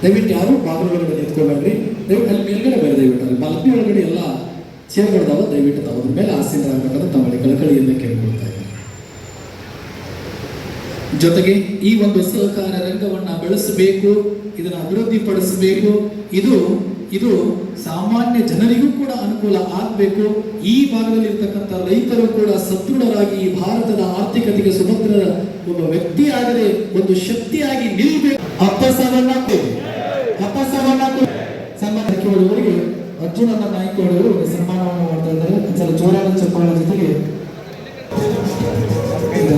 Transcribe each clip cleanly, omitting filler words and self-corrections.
ದಯವಿಟ್ಟು ಯಾರು ಬಾಗಿಲು ಒಳಗಡೆ ನಿಂತ್ಕೊಬೇಡ್ರಿ. ದಯವಿಟ್ಟು ಅಲ್ಲಿ ಮೇಲ್ಗಡೆ ಬೇರೆ ದಯವಿಟ್ಟು ಬಲ್ಬಿ ಒಳಗಡೆ ಎಲ್ಲ ಚೇರ್ಗಳಿದಾವ, ದಯವಿಟ್ಟು ತಾವು ಅದ್ರ ಮೇಲೆ ಆಸೀನರಾಗಬೇಕಂತ ತಮ್ಮಲ್ಲಿ ಕಳಕಳಿಯಿಂದ ಕೇಳ್ಕೊಳ್ತಾ ಇದ್ದಾರೆ. ಜೊತೆಗೆ ಈ ಒಂದು ಸಹಕಾರ ರಂಗವನ್ನ ಬೆಳೆಸಬೇಕು, ಇದನ್ನ ಅಭಿವೃದ್ಧಿ ಪಡಿಸಬೇಕು. ಇದು ಸಾಮಾನ್ಯ ಜನರಿಗೂ ಕೂಡ ಅನುಕೂಲ ಆಗಬೇಕು. ಈ ಭಾಗದಲ್ಲಿ ಇರ್ತಕ್ಕಂಥ ರೈತರು ಕೂಡ ಸದೃಢರಾಗಿ ಈ ಭಾರತದ ಆರ್ಥಿಕತೆಗೆ ಸುಭದ್ರ ಒಬ್ಬ ವ್ಯಕ್ತಿ ಆಗದೆ ಒಂದು ಶಕ್ತಿಯಾಗಿ ನಿಲ್ಬೇಕು. ಸಂಬಂಧವರಿಗೆ ಅರ್ಜುನನ ನಾಯ್ಕವರು ಸನ್ಮಾನವನ್ನು ಮಾಡ್ತಾ ಇದ್ದಾರೆ. ಒಂದ್ಸಲ ಜೋರಾದ ಚಪ್ಪಾಳ ಜೊತೆಗೆ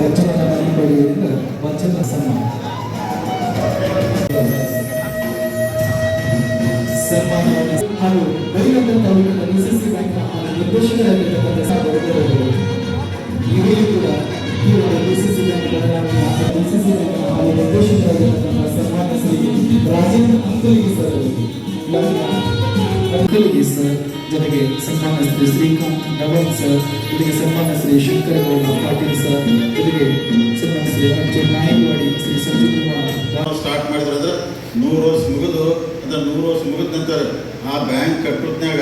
ಅರ್ಜುನನ ನಾಯ್ಕರಿಂದ ವಚನ ಸನ್ಮಾನ ಹಾಗೂ ಬೈಲಂತ ಡಿಸಿಸಿ ಬ್ಯಾಂಕ್ನ ನಿರ್ದೇಶಕರಾಗಿರ್ತಕ್ಕಂಥ ಇವರಿಗೂ ಕೂಡ ಈ ಒಂದು ಡಿಸಿಸಿ ಬ್ಯಾಂಕ್ ಡಿಸಿಸಿ ಬ್ಯಾಂಕ್ನ ಹಾಗೂ ನಿರ್ದೇಶಕರಾಗಿರ್ತಕ್ಕಂಥ ಸನ್ಮಾನ ಶ್ರೀ ರಾಜೇಂದ್ರ ಅಂಕಲಿಗೆ ಸರ್, ಜೊತೆಗೆ ಸನ್ಮಾನ ಶ್ರೀ ಶ್ರೀಕಾಂತ್ ನವನ್ ಸರ್, ಜೊತೆಗೆ ಸನ್ಮಾನ ಶ್ರೀ ಶಂಕರಗೌಡ ಪಾಟೀಲ್ ಸರ್, ಜೊತೆಗೆ ಸನ್ಮಾನ ಶ್ರೀ ಅರ್ಜುನ್ ನಾಯಕವಾಡಿ, ಶ್ರೀ ಸಂಜೀವ್ ಕುಮಾರ್. ಸ್ಟಾರ್ಟ್ ಮಾಡಿದ್ರೆ ಅಂದ್ರೆ 100 ವರ್ಷ ಮುಗಿದು ಅಂದ್ರೆ 100 ವರ್ಷ ಮುಗಿದ ನಂತರ ಆ ಬ್ಯಾಂಕ್ ಕಟ್ಟುತ್ನಾಗ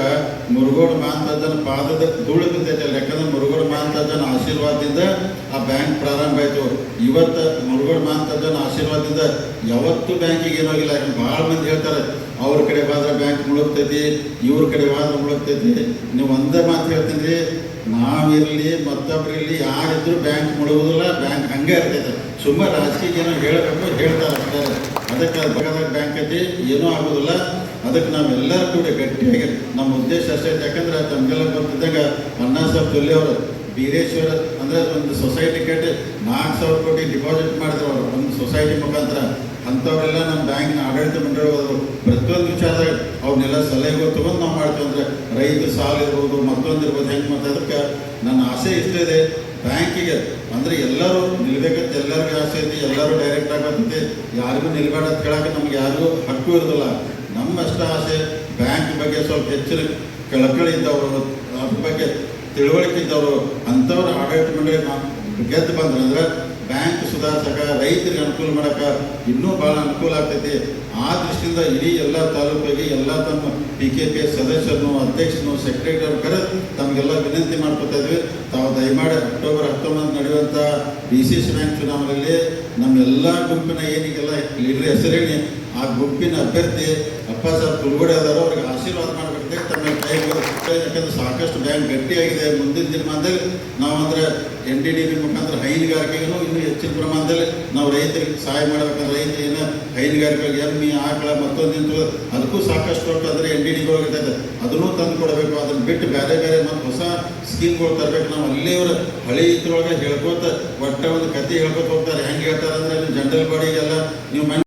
ಮುರುಗೋಡು ಮಾಂತಜ್ಜನ ಪಾದದ ಧೂಳು ಬಿದ್ದೈತಲ್ಲ. ಯಾಕಂದ್ರೆ ಮುರುಗೋಡು ಮಾಂತಜ್ಜನ ಆಶೀರ್ವಾದದಿಂದ ಆ ಬ್ಯಾಂಕ್ ಪ್ರಾರಂಭ ಆಯಿತು. ಇವತ್ತು ಮುರುಗೋಡು ಮಾಂತಜ್ಜನ ಆಶೀರ್ವಾದದಿಂದ ಯಾವತ್ತೂ ಬ್ಯಾಂಕಿಗೆ ಏನೋಗಿಲ್ಲ. ಯಾಕಂದ್ರೆ ಭಾಳ ಮಂದಿ ಹೇಳ್ತಾರೆ ಅವ್ರ ಕಡೆ ಹೋದ್ರೆ ಬ್ಯಾಂಕ್ ಮುಳುಗ್ತೈತಿ, ಇವ್ರ ಕಡೆ ಹೋದ್ರೆ ಮುಳುಗ್ತೈತಿ. ನೀವು ಒಂದೇ ಮಾತು ಹೇಳ್ತೀನಿ ರೀ, ನಾವಿರಲಿ ಮತ್ತೊಬ್ಬರಿರಲಿ ಯಾರಿದ್ರು ಬ್ಯಾಂಕ್ ಮುಳುಗುದಿಲ್ಲ, ಬ್ಯಾಂಕ್ ಹಂಗೆ ಇರ್ತೈತೆ. ಸುಮ್ಮನೆ ರಾಜಕೀಯ ಏನೋ ಹೇಳಬೇಕು ಹೇಳ್ತಾರೆ, ಅದಕ್ಕೆ ಬೇಕಾದಾಗ ಬ್ಯಾಂಕ್ ಐತಿ ಏನೂ ಆಗೋದಿಲ್ಲ. ಅದಕ್ಕೆ ನಾವೆಲ್ಲರೂ ಕೂಡ ಗಟ್ಟಿಯಾಗಿ ನಮ್ಮ ಉದ್ದೇಶ ಅಷ್ಟೇ. ಯಾಕಂದ್ರೆ ತಮಗೆಲ್ಲ ಗೊತ್ತಿದ್ದಾಗ ಅಣ್ಣಾ ಸಾಹೇಬ್ ಜೊಲ್ಲೆ ಅವರು ಬೀರೇಶ್ವರ ಅಂದರೆ ಒಂದು ಸೊಸೈಟಿ ಕಟ್ಟಿ 4,000 ಕೋಟಿ ಡಿಪಾಸಿಟ್ ಮಾಡಿದ್ರು ಅವರು ಒಂದು ಸೊಸೈಟಿ ಮುಖಾಂತರ. ಅಂಥವರೆಲ್ಲ ನಮ್ಮ ಬ್ಯಾಂಕಿನ ಆಡಳಿತ ಮಂಡಳಿ ಹೋದರು. ಪ್ರತಿಯೊಂದು ವಿಚಾರದಾಗ ಅವ್ರನ್ನೆಲ್ಲ ಸಲಹೆಗಳು ತೊಗೊಂಡು ನಾವು ಮಾಡ್ತೀವಿ. ಅಂದರೆ ರೈತ ಸಾಲ ಇರ್ಬೋದು, ಮತ್ತೊಂದು ಇರ್ಬೋದು, ಹೆಂಗೆ ಮತ್ತು ಅದಕ್ಕೆ ನನ್ನ ಆಸೆ ಇಷ್ಟ ಇದೆ ಬ್ಯಾಂಕಿಗೆ ಅಂದರೆ ಎಲ್ಲರೂ ನಿಲ್ಬೇಕಂತ ಎಲ್ಲರಿಗೂ ಆಸೆ ಐತಿ. ಎಲ್ಲರೂ ಡೈರೆಕ್ಟ್ ಆಗತ್ತೈತಿ, ಯಾರಿಗೂ ನಿಲ್ಬೇಡ ಅಂತ ಹೇಳಕ್ಕೆ ನಮ್ಗೆ ಯಾರಿಗೂ ಹಕ್ಕು ಇರೋದಿಲ್ಲ. ನಮ್ಮಷ್ಟ ಆಸೆ ಬ್ಯಾಂಕ್ ಬಗ್ಗೆ ಸ್ವಲ್ಪ ಹೆಚ್ಚಿನ ಕಳಕಳಿ ಇದ್ದವರು, ಅದ್ರ ಬಗ್ಗೆ ತಿಳುವಳಿಕೆ ಇದ್ದವರು, ಅಂಥವ್ರ ಆಡಳಿತ ಮಂಡಳಿ ಗೆದ್ದು ಬಂದ್ರೆ ಅಂದ್ರೆ ಬ್ಯಾಂಕ್ ಸುಧಾರಿಸಕ ರೈತರಿಗೆ ಅನುಕೂಲ ಮಾಡೋಕೆ ಇನ್ನೂ ಭಾಳ ಅನುಕೂಲ ಆಗ್ತೈತಿ. ಆ ದೃಷ್ಟಿಯಿಂದ ಇಡೀ ಎಲ್ಲ ತಾಲೂಕಿಗೆ ಎಲ್ಲ ತಮ್ಮ PKP ಸದಸ್ಯರನ್ನು, ಅಧ್ಯಕ್ಷರನ್ನು, ಸೆಕ್ರೆಟರಿ ಕರೆದು ತಮಗೆಲ್ಲ ವಿನಂತಿ ಮಾಡ್ಕೊತಾ ಇದ್ವಿ. ತಾವು ದಯಮಾಡಿ ಅಕ್ಟೋಬರ್ 19 ನಡೆಯುವಂಥ DCC ಬ್ಯಾಂಕ್ ಚುನಾವಣೆಯಲ್ಲಿ ನಮ್ಮೆಲ್ಲ ಗುಂಪಿನ ಏನಿಗೆಲ್ಲ ಲೀಡರ್ ಹೆಸರೇಳಿ ಆ ಗುಂಪಿನ ಅಭ್ಯರ್ಥಿ ಅಪ್ಪ ಸಾಹೇಬ್ ತುಲ್ಗೋಡೆ ಆದಾರೋ ಅವ್ರಿಗೆ ಆಶೀರ್ವಾದ ಮಾಡಬೇಕಂತ ತಮ್ಮ ಕೈ. ಯಾಕಂದ್ರೆ ಸಾಕಷ್ಟು ಬ್ಯಾಂಕ್ ಗಟ್ಟಿಯಾಗಿದೆ. ಮುಂದಿನ ದಿನಮಾನದಲ್ಲಿ ನಾವು ಅಂದರೆ NDDB ಮುಖಾಂತರ ಹೈನುಗಾರಿಕೆಗೂ ಇನ್ನೂ ಹೆಚ್ಚಿನ ಪ್ರಮಾಣದಲ್ಲಿ ನಾವು ರೈತರಿಗೆ ಸಹಾಯ ಮಾಡಬೇಕಂದ್ರೆ ರೈತರು ಏನೋ ಹೈನುಗಾರಿಕೆಗೆ ಎಮ್ಮೆ ಆಕಳ ಮತ್ತೊಂದು ನಿಂತು ಅದಕ್ಕೂ ಸಾಕಷ್ಟು ಕೊಟ್ಟು ಅಂದರೆ NDDB ಹೋಗಿರ್ತೈತೆ, ಅದನ್ನೂ ತಂದು ಕೊಡಬೇಕು. ಅದನ್ನು ಬಿಟ್ಟು ಬೇರೆ ಬೇರೆ ಮತ್ತು ಹೊಸ ಸ್ಕೀಮ್ಗಳು ತರಬೇಕು. ನಾವು ಅಲ್ಲಿಯವರು ಹಳಿ ಇದ್ರೊಳಗೆ ಹೇಳ್ಕೋತ ಒಟ್ಟ ಒಂದು ಕತೆ ಹೇಳ್ಕೊತ ಹೋಗ್ತಾರೆ. ಹೆಂಗೆ ಹೇಳ್ತಾರೆ ಅಂದರೆ ಜನರಲ್ ಬಾಡಿಗೆಲ್ಲ ನೀವು